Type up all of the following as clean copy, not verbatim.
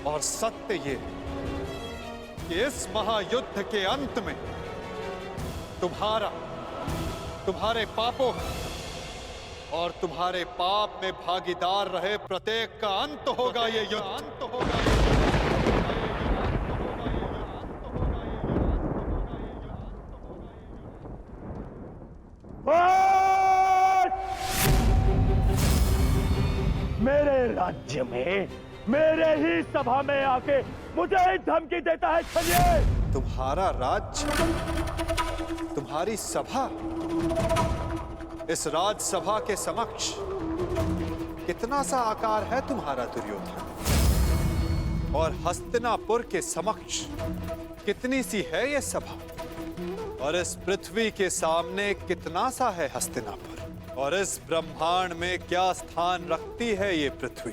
और सत्य ये कि इस महायुद्ध के अंत में तुम्हारे पापों और तुम्हारे पाप में भागीदार रहे प्रत्येक का अंत होगा। ये युद्ध अंत होगा। मेरे राज्य में मेरे ही सभा में आके मुझे धमकी देता है छलिए। तुम्हारा राज्य, तुम्हारी सभा, इस राजसभा के समक्ष कितना सा आकार है तुम्हारा दुर्योधन, और हस्तिनापुर के समक्ष कितनी सी है ये सभा, और इस पृथ्वी के सामने कितना सा है हस्तिनापुर, और इस ब्रह्मांड में क्या स्थान रखती है ये पृथ्वी।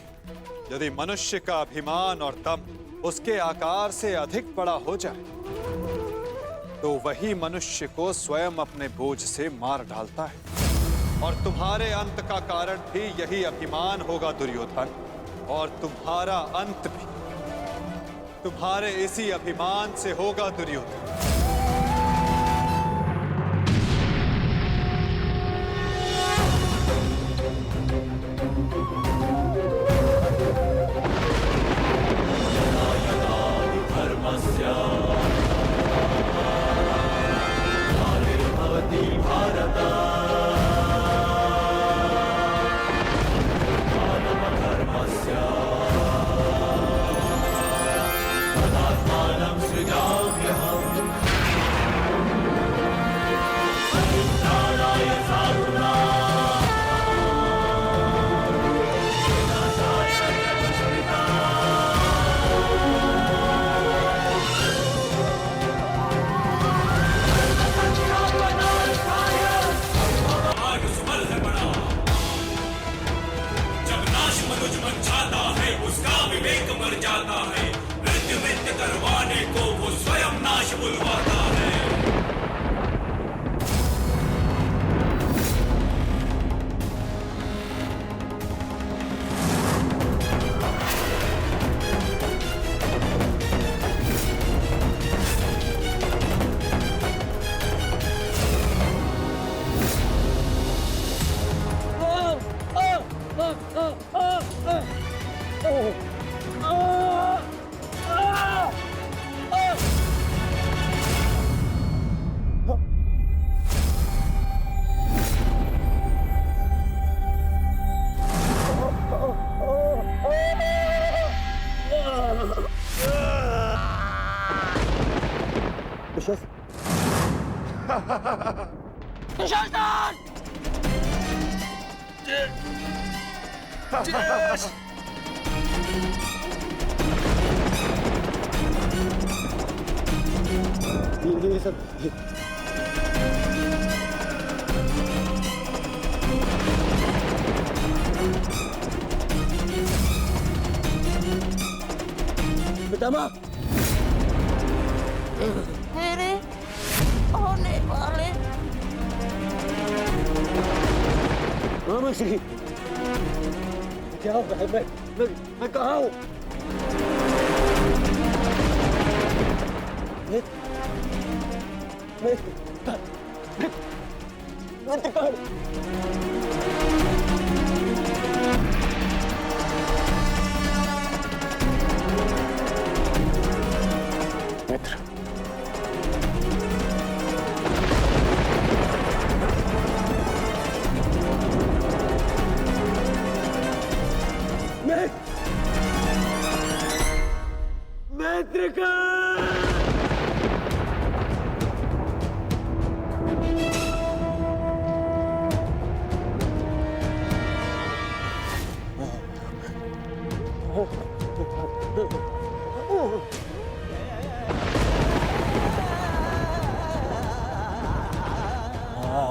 यदि मनुष्य का अभिमान और दम उसके आकार से अधिक बड़ा हो जाए तो वही मनुष्य को स्वयं अपने बोझ से मार डालता है। और तुम्हारे अंत का कारण भी यही अभिमान होगा दुर्योधन, और तुम्हारा अंत भी तुम्हारे इसी अभिमान से होगा दुर्योधन। ये सब पितामह मेरे होने वाले रामश्री, क्या हो रहा है? मैं कहाँ हूँ?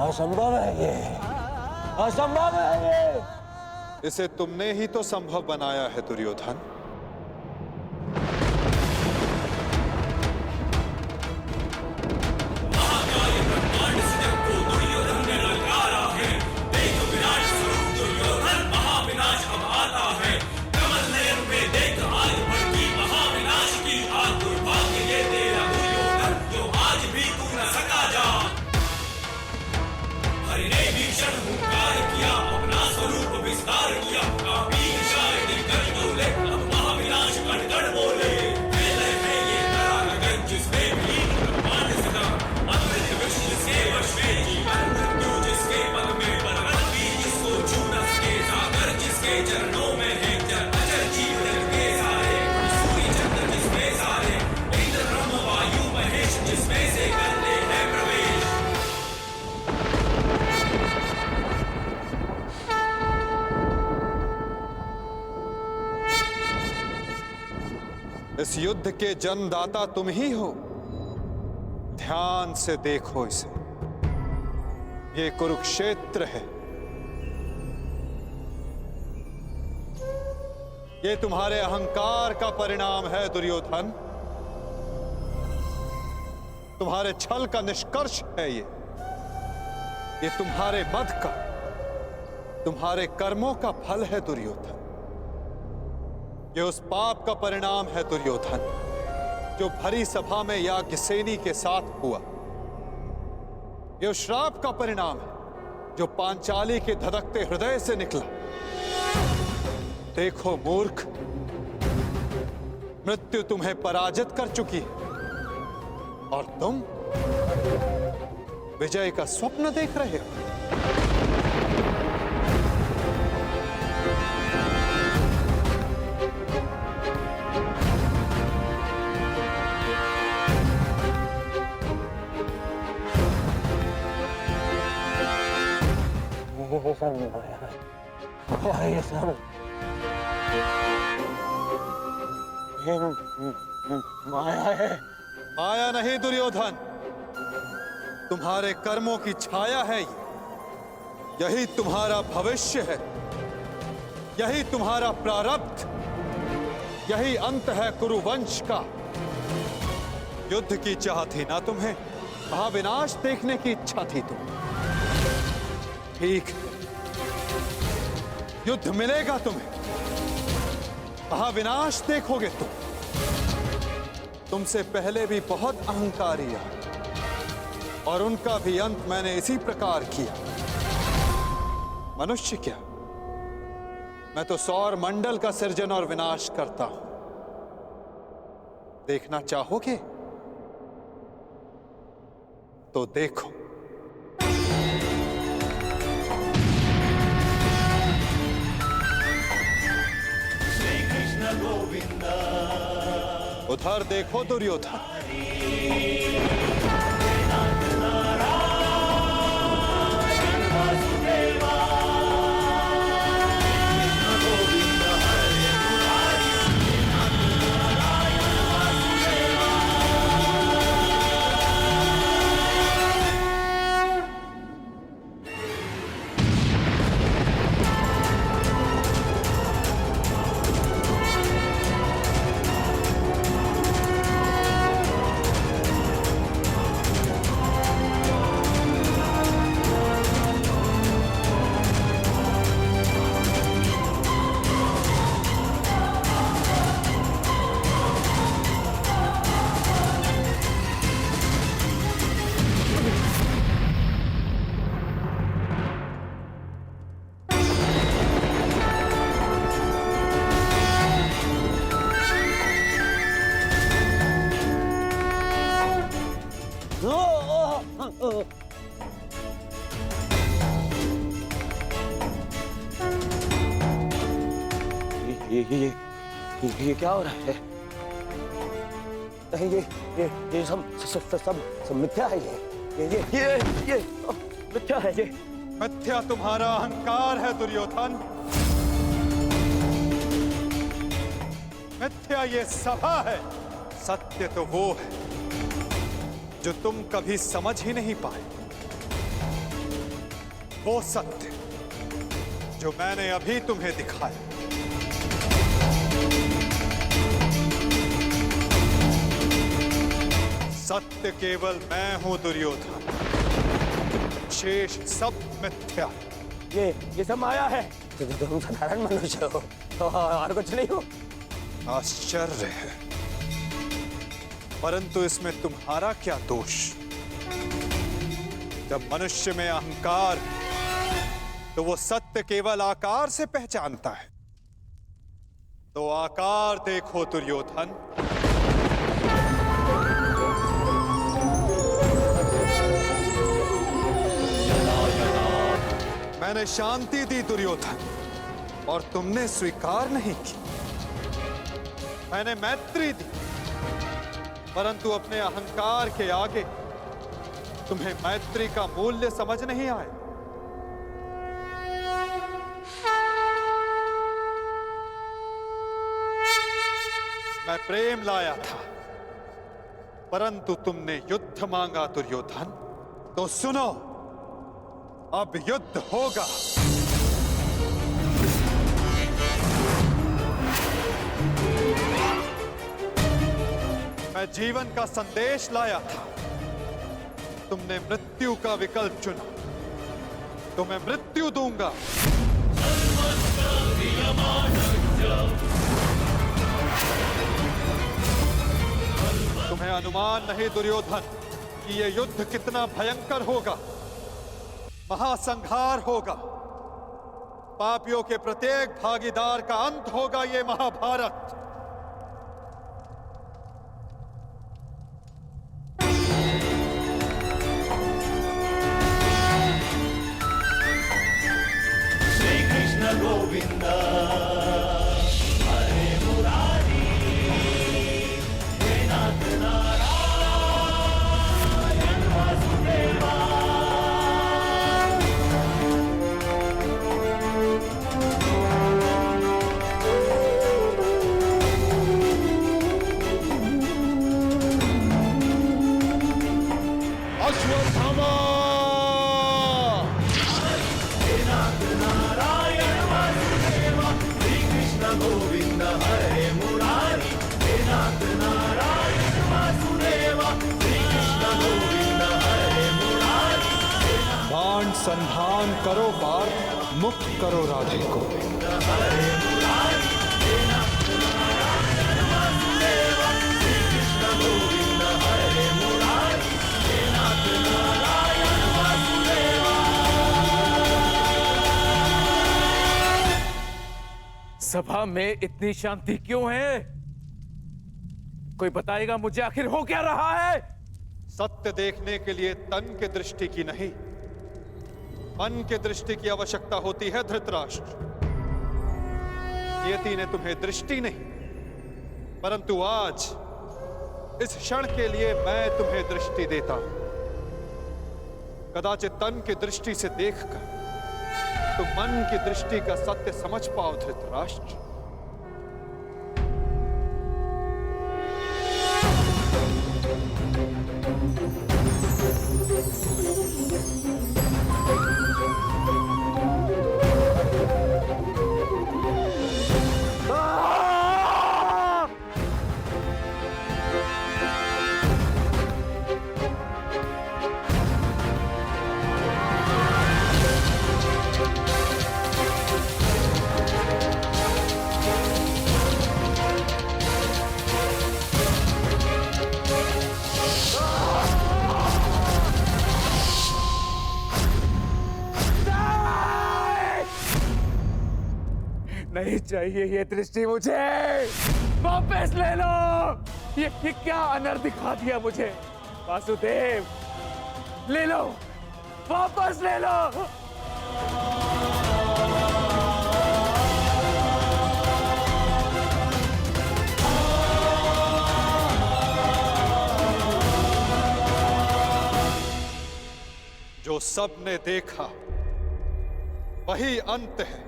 असंभव है ये, असंभव है ये। इसे तुमने ही तो संभव बनाया है दुर्योधन। महाविनाश अब आता है, कमल नयन में देख आज भड़की इस युद्ध के जन्मदाता तुम ही हो। ध्यान से देखो इसे, ये कुरुक्षेत्र है। ये तुम्हारे अहंकार का परिणाम है दुर्योधन। तुम्हारे छल का निष्कर्ष है ये तुम्हारे मद का, तुम्हारे कर्मों का फल है दुर्योधन। ये उस पाप का परिणाम है दुर्योधन जो भरी सभा में याज्ञसेनी के साथ हुआ। ये उस श्राप का परिणाम है जो पांचाली के धधकते हृदय से निकला। देखो मूर्ख, मृत्यु तुम्हें पराजित कर चुकी है और तुम विजय का स्वप्न देख रहे हो। ये सब माया है। माया नहीं दुर्योधन, तुम्हारे कर्मों की छाया है ये। यही तुम्हारा भविष्य है, यही तुम्हारा प्रारब्ध, यही अंत है कुरुवंश का। युद्ध की चाह थी ना तुम्हें, महाविनाश देखने की इच्छा थी तुम्हें। ठीक, युद्ध मिलेगा तुम्हें, महाविनाश देखोगे तुम। तुमसे पहले भी बहुत अहंकारी आए और उनका भी अंत मैंने इसी प्रकार किया। मनुष्य क्या, मैं तो सौर मंडल का सृजन और विनाश करता हूं। देखना चाहोगे तो देखो। उधर देखो दुर्योधन। ये क्या हो रहा है? ये सब मिथ्या है। ये मिथ्या है। ये मिथ्या तुम्हारा अहंकार है दुर्योधन। मिथ्या ये सभा है। सत्य तो वो है जो तुम कभी समझ ही नहीं पाए। वो सत्य जो मैंने अभी तुम्हें दिखाया। सत्य केवल मैं हूं दुर्योधन, शेष सब मिथ्या। ये सब माया है। तुम साधारण मनुष्य हो और कुछ नहीं हो। आश्चर्य है, परंतु इसमें तुम्हारा क्या दोष? जब मनुष्य में अहंकार, तो वो सत्य केवल आकार से पहचानता है। तो आकार देखो दुर्योधन। मैंने शांति दी दुर्योधन और तुमने स्वीकार नहीं की। मैंने मैत्री दी, परंतु अपने अहंकार के आगे तुम्हें मैत्री का मूल्य समझ नहीं आया। मैं प्रेम लाया था, परंतु तुमने युद्ध मांगा दुर्योधन। तो सुनो, अब युद्ध होगा। मैं जीवन का संदेश लाया था, तुमने मृत्यु का विकल्प चुना, तो मैं मृत्यु दूंगा। तुम्हें अनुमान नहीं दुर्योधन कि यह युद्ध कितना भयंकर होगा। महासंहार होगा, पापियों के प्रत्येक भागीदार का अंत होगा यह महाभारत। श्री कृष्ण गोविंद हरे मुरारी, हे नाथ नारायण वासुदेवा। अश्वत्थामा! गोविंद हरे मुरारी, हे नाथ नारायण वासुदेवा। श्री कृष्ण गोविंद हरे मुरारी, बाण संधान करो पार्थ, मुक्त करो राधे को। हरे मुरारी, हे नाथ नारायण वासुदेवा। श्री कृष्ण गोविंद हरे मुरारी, हे नाथ नारायण वासुदेवा। सभा में इतनी शांति क्यों है? कोई बताएगा मुझे, आखिर हो क्या रहा है? सत्य देखने के लिए तन के दृष्टि की नहीं, मन के दृष्टि की आवश्यकता होती है धृतराष्ट्र। नियति ने तुम्हें दृष्टि नहीं, परंतु आज इस क्षण के लिए मैं तुम्हें दृष्टि देता हूं। कदाचित तन की दृष्टि से देखकर तो मन की दृष्टि का सत्य समझ पाओ धृतराष्ट्र। नहीं चाहिए ये दृष्टि मुझे, वापस ले लो। ये क्या अनर्थ दिखा दिया मुझे। वासुदेव, ले लो, वापस ले लो। जो सबने देखा वही अंत है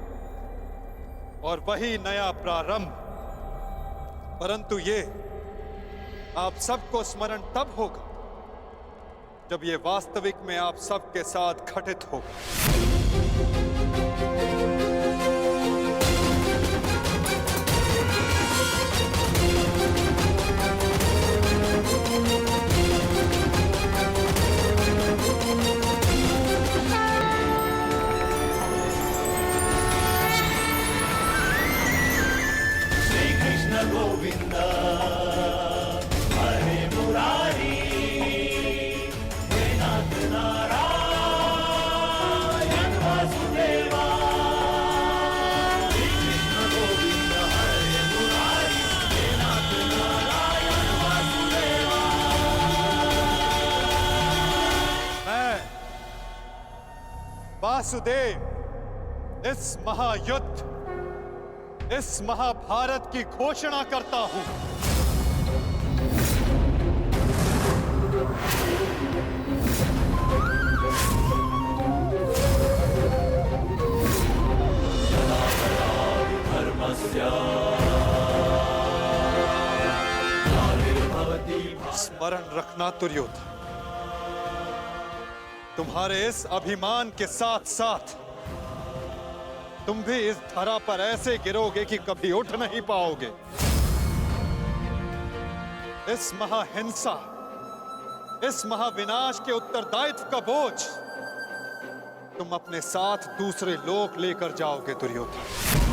और वही नया प्रारंभ। परंतु ये आप सबको स्मरण तब होगा जब ये वास्तविक में आप सबके साथ घटित होगा। गोविंद हरे मुरारी, हे नाथ नारायण वासुदेवा। श्री कृष्ण गोविंद हरे मुरारी, हे नाथ नारायण वासुदेवा। मैं वासुदेव इस महायुद्ध, इस महाभारत की घोषणा करता हूं। धर्मस्य स्मरण रखना दुर्योधन, तुम्हारे इस अभिमान के साथ साथ तुम भी इस धरा पर ऐसे गिरोगे कि कभी उठ नहीं पाओगे। इस महाहिंसा, इस महाविनाश के उत्तरदायित्व का बोझ तुम अपने साथ दूसरे लोक लेकर जाओगे दुर्योधन।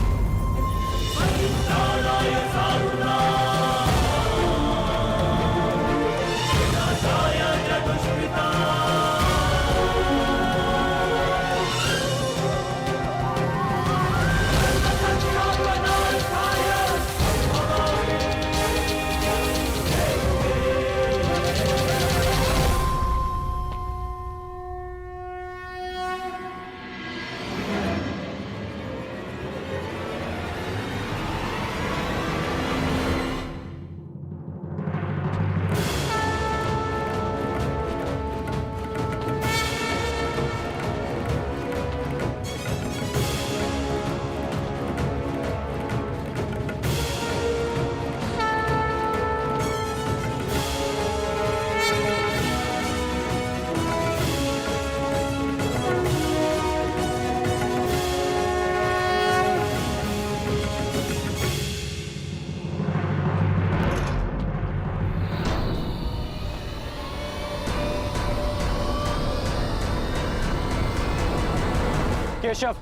केशव,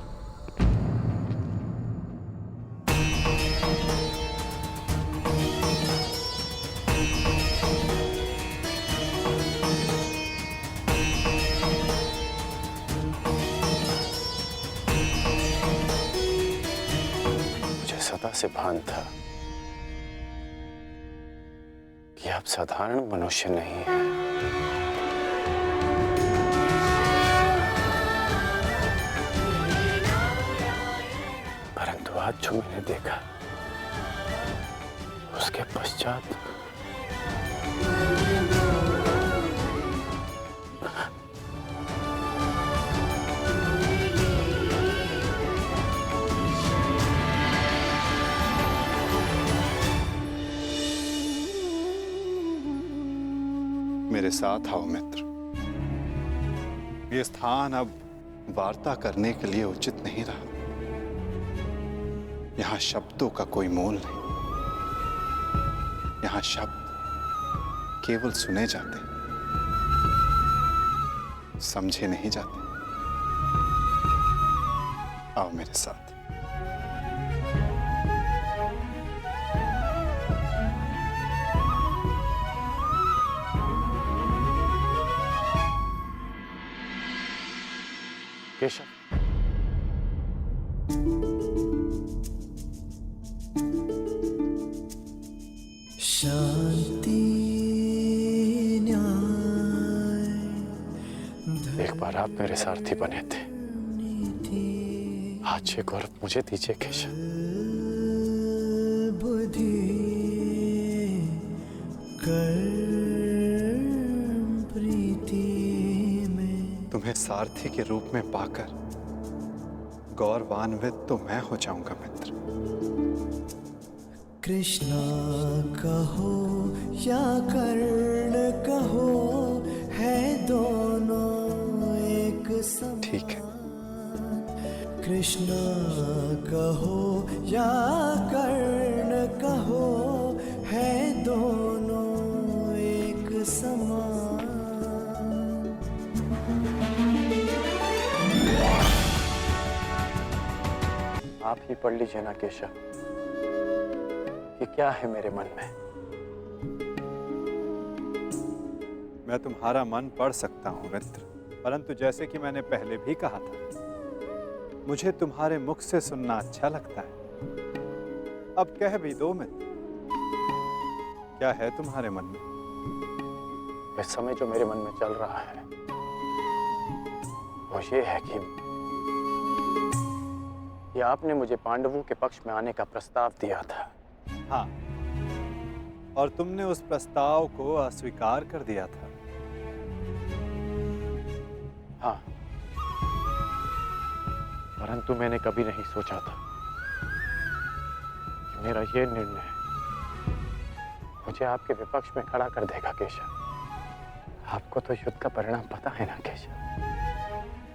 मुझे सदा से भान था कि आप साधारण मनुष्य नहीं हैं। परंतु आज जो मैंने देखा, उसके पश्चात मेरे साथ आओ मित्र। ये स्थान अब वार्ता करने के लिए उचित नहीं रहा। यहां शब्दों का कोई मोल नहीं। यहां शब्द केवल सुने जाते, समझे नहीं जाते। आओ मेरे साथ। केशव, शांति न्याय एक बार आप मेरे सारथी बने थे, आज ये गौरव मुझे दीजिए केशव। बुद्धि कर्म प्रीति में तुम्हें सारथी के रूप में पाकर गौरवान्वित तो मैं हो जाऊंगा मित्र। कृष्णा कहो या कर्ण कहो, है दोनों एक समान। ठीक है। कृष्णा कहो या कर्ण कहो, है दोनों एक समान। आप ही पढ़ लीजिए ना केशव, कि क्या है मेरे मन में। मैं तुम्हारा मन पढ़ सकता हूं मित्र, परंतु जैसे कि मैंने पहले भी कहा था, मुझे तुम्हारे मुख से सुनना अच्छा लगता है। अब कह भी दो मित्र, क्या है तुम्हारे मन में? इस समय जो मेरे मन में चल रहा है वो ये है कि आपने मुझे पांडवों के पक्ष में आने का प्रस्ताव दिया था। हाँ, और तुमने उस प्रस्ताव को अस्वीकार कर दिया था। हाँ, परंतु मैंने कभी नहीं सोचा था कि मेरा ये निर्णय वो मुझे आपके विपक्ष में खड़ा कर देगा केशव। आपको तो युद्ध का परिणाम पता है ना केशव।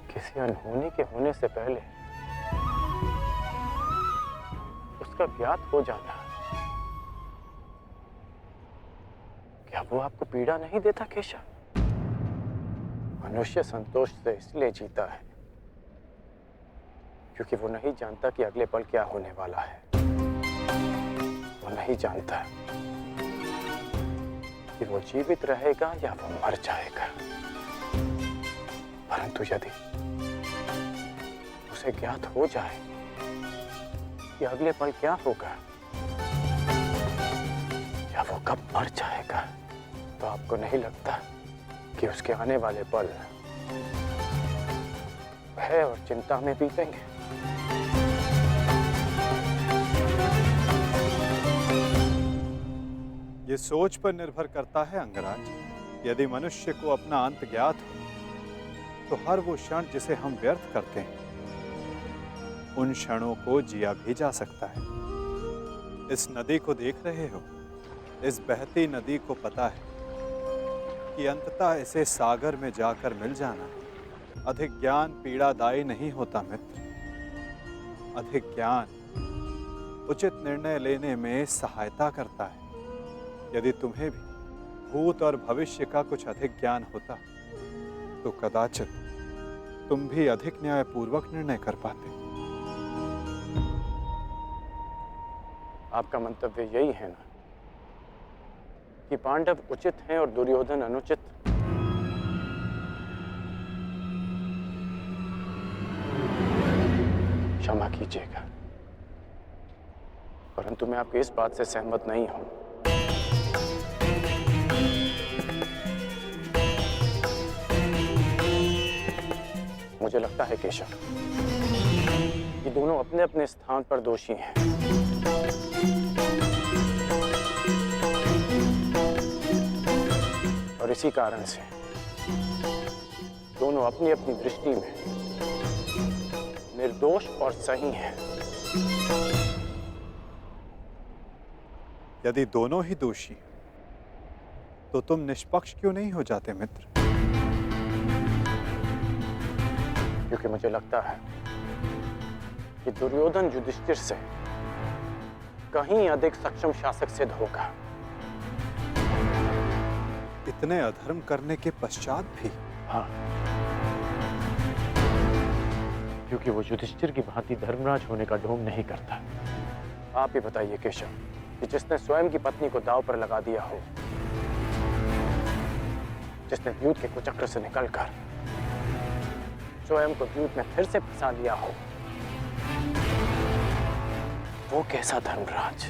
किसी अनहोनी के होने से पहले उसका ज्ञात हो जाना, क्या वो आपको पीड़ा नहीं देता केशव? मनुष्य संतोष से इसलिए जीता है क्योंकि वो नहीं जानता कि अगले पल क्या होने वाला है। वो नहीं जानता कि वो जीवित रहेगा या वो मर जाएगा। परंतु यदि उसे ज्ञात हो जाए कि अगले पल क्या होगा या वो कब मर जाएगा, तो आपको नहीं लगता कि उसके आने वाले पल भय और चिंता में बीतेंगे? ये सोच पर निर्भर करता है अंगराज। यदि मनुष्य को अपना अंत ज्ञात हो तो हर वो क्षण जिसे हम व्यर्थ करते हैं, उन क्षणों को जिया भी जा सकता है। इस नदी को देख रहे हो? इस बहती नदी को पता है कि अंततः इसे सागर में जाकर मिल जाना। अधिक ज्ञान पीड़ादायी नहीं होता मित्र। अधिक ज्ञान उचित निर्णय लेने में सहायता करता है। यदि तुम्हें भी भूत और भविष्य का कुछ अधिक ज्ञान होता तो कदाचित तुम भी अधिक न्यायपूर्वक निर्णय कर पाते। आपका मंतव्य यही है ना कि पांडव उचित हैं और दुर्योधन अनुचित? क्षमा कीजिएगा, परंतु मैं आपकी इस बात से सहमत नहीं हूं। मुझे लगता है केशव कि दोनों अपने अपने स्थान पर दोषी हैं। और इसी कारण से दोनों अपनी अपनी दृष्टि में निर्दोष और सही हैं। यदि दोनों ही दोषी तो तुम निष्पक्ष क्यों नहीं हो जाते मित्र? क्योंकि मुझे लगता है कि दुर्योधन युधिष्ठिर से कहीं अधिक सक्षम शासक सिद्ध होगा। इतने अधर्म करने के पश्चात भी? हाँ, क्योंकि वो युधिष्ठिर की भांति धर्मराज होने का ढोंग नहीं करता। आप ही बताइए केशव कि जिसने स्वयं की पत्नी को दांव पर लगा दिया हो, जिसने द्यूत के कुचक्र से निकलकर स्वयं को द्यूत में फिर से फंसा लिया हो, वो कैसा धर्मराज?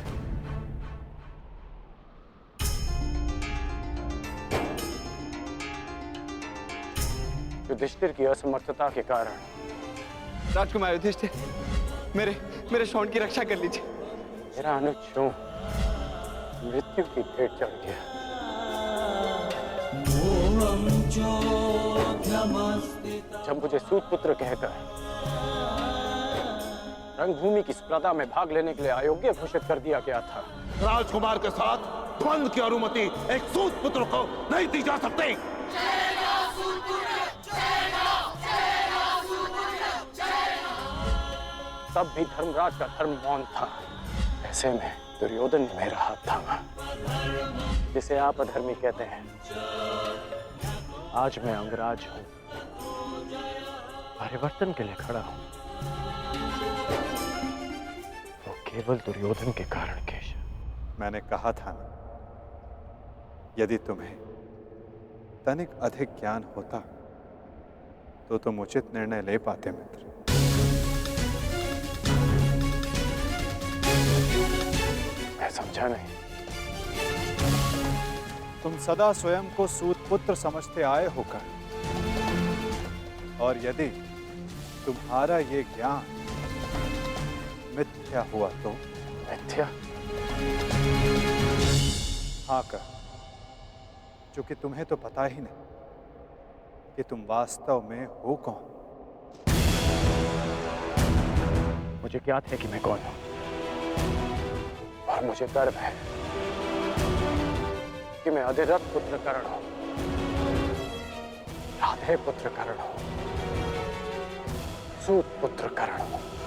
युधिष्ठिर की असमर्थता के कारण राजकुमार युधिष्ठिर, मेरे शौंड की रक्षा कर लीजिए। मेरा अनुज मृत्यु की भेंट चढ़ गया। जब मुझे सूतपुत्र कहकर रंगभूमि की स्पर्धा में भाग लेने के लिए अयोग्य घोषित कर दिया गया था, राजकुमार के साथ द्वंद्व की अनुमति एक सूतपुत्र को नहीं दी जा सकती। तब भी धर्मराज का धर्म मौन था। ऐसे में दुर्योधन ने मेरा हाथ थामा, जिसे आप अधर्मी कहते हैं। आज मैं अंगराज हूं, परिवर्तन के लिए खड़ा हूं। वो केवल दुर्योधन के कारण केशव। मैंने कहा था ना, यदि तुम्हें तनिक अधिक ज्ञान होता तो तुम उचित निर्णय ले पाते मित्र। मैं समझा नहीं। तुम सदा स्वयं को सूतपुत्र समझते आए होकर, और यदि तुम्हारा ये ज्ञान मिथ्या हुआ तो? मिथ्या? हाँ कर, क्योंकि तुम्हें तो पता ही नहीं कि तुम वास्तव में हो कौन। मुझे ज्ञात है कि मैं कौन हूं, और मुझे गर्व है कि मैं अधिरथ पुत्र कर्ण हूं, राधे पुत्र कर्ण हूं, सूत पुत्र कर्ण हूं।